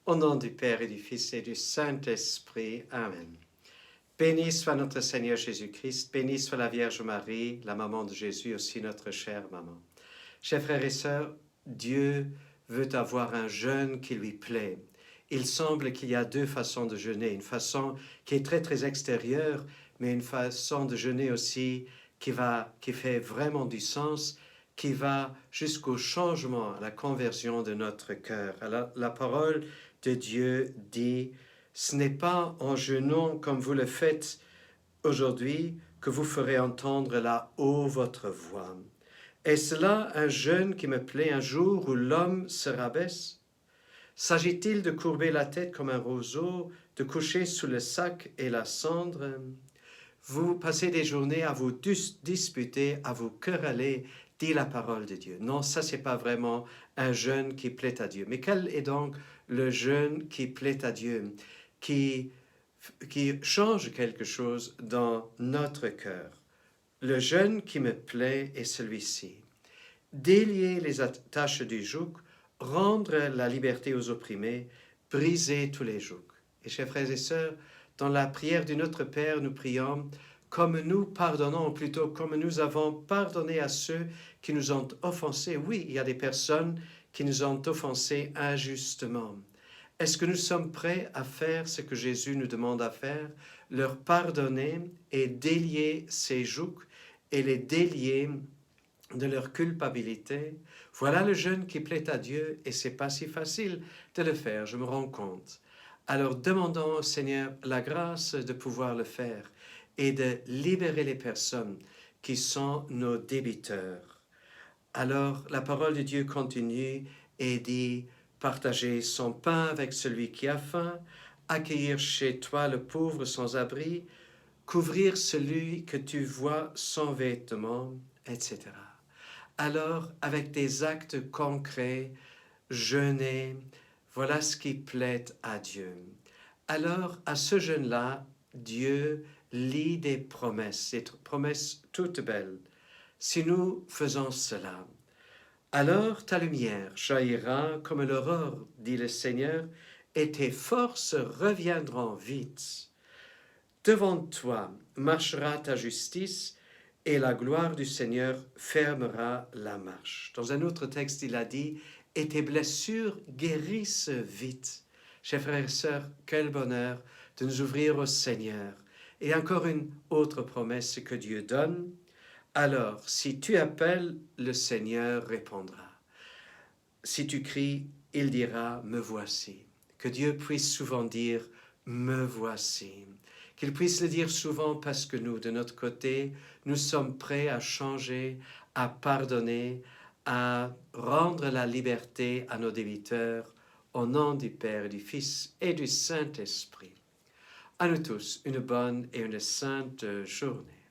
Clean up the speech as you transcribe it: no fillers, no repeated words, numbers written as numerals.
Au nom du Père et du Fils et du Saint-Esprit. Amen. Béni soit notre Seigneur Jésus-Christ, béni soit la Vierge Marie, la maman de Jésus, aussi notre chère maman. Chers frères et sœurs, Dieu veut avoir un jeûne qui lui plaît. Il semble qu'il y a deux façons de jeûner, une façon qui est très très extérieure, mais une façon de jeûner aussi qui fait vraiment du sens, qui va jusqu'au changement, à la conversion de notre cœur. Alors, la parole de Dieu dit, ce n'est pas en jeûnant comme vous le faites aujourd'hui que vous ferez entendre là-haut votre voix. Est-ce là un jeûne qui me plaît, un jour où l'homme se rabaisse? S'agit-il de courber la tête comme un roseau, de coucher sous le sac et la cendre? Vous passez des journées à vous disputer, à vous quereller, dit la parole de Dieu. Non, ça, c'est pas vraiment un jeûne qui plaît à Dieu. Mais quel est donc le jeûne qui plaît à Dieu, qui change quelque chose dans notre cœur? Le jeûne qui me plaît est celui-ci. Délier les attaches du joug, rendre la liberté aux opprimés, briser tous les jougs. Et chers frères et sœurs, dans la prière du Notre Père, nous prions comme nous pardonnons, ou plutôt comme nous avons pardonné à ceux qui nous ont offensés. Oui, il y a des personnes qui nous ont offensés injustement. Est-ce que nous sommes prêts à faire ce que Jésus nous demande à faire, leur pardonner et délier ces jougs et les délier de leur culpabilité? Voilà le jeûne qui plaît à Dieu et c'est pas si facile de le faire, je me rends compte. Alors demandons au Seigneur la grâce de pouvoir le faire et de libérer les personnes qui sont nos débiteurs. Alors la parole de Dieu continue et dit, partager son pain avec celui qui a faim, accueillir chez toi le pauvre sans abri, couvrir celui que tu vois sans vêtements, etc. Alors, avec des actes concrets, jeûner, voilà ce qui plaît à Dieu. Alors, à ce jeûne-là, Dieu lit des promesses toutes belles. Si nous faisons cela, alors ta lumière jaillira comme l'aurore, dit le Seigneur, et tes forces reviendront vite. Devant toi marchera ta justice, et la gloire du Seigneur fermera la marche. Dans un autre texte, il a dit, et tes blessures guérissent vite. Chers frères et sœurs, quel bonheur de nous ouvrir au Seigneur. Et encore une autre promesse que Dieu donne. Alors, si tu appelles, le Seigneur répondra. Si tu cries, il dira, me voici. Que Dieu puisse souvent dire, me voici. Qu'il puisse le dire souvent parce que nous, de notre côté, nous sommes prêts à changer, à pardonner, à rendre la liberté à nos débiteurs, au nom du Père, du Fils et du Saint-Esprit. À nous tous, une bonne et une sainte journée.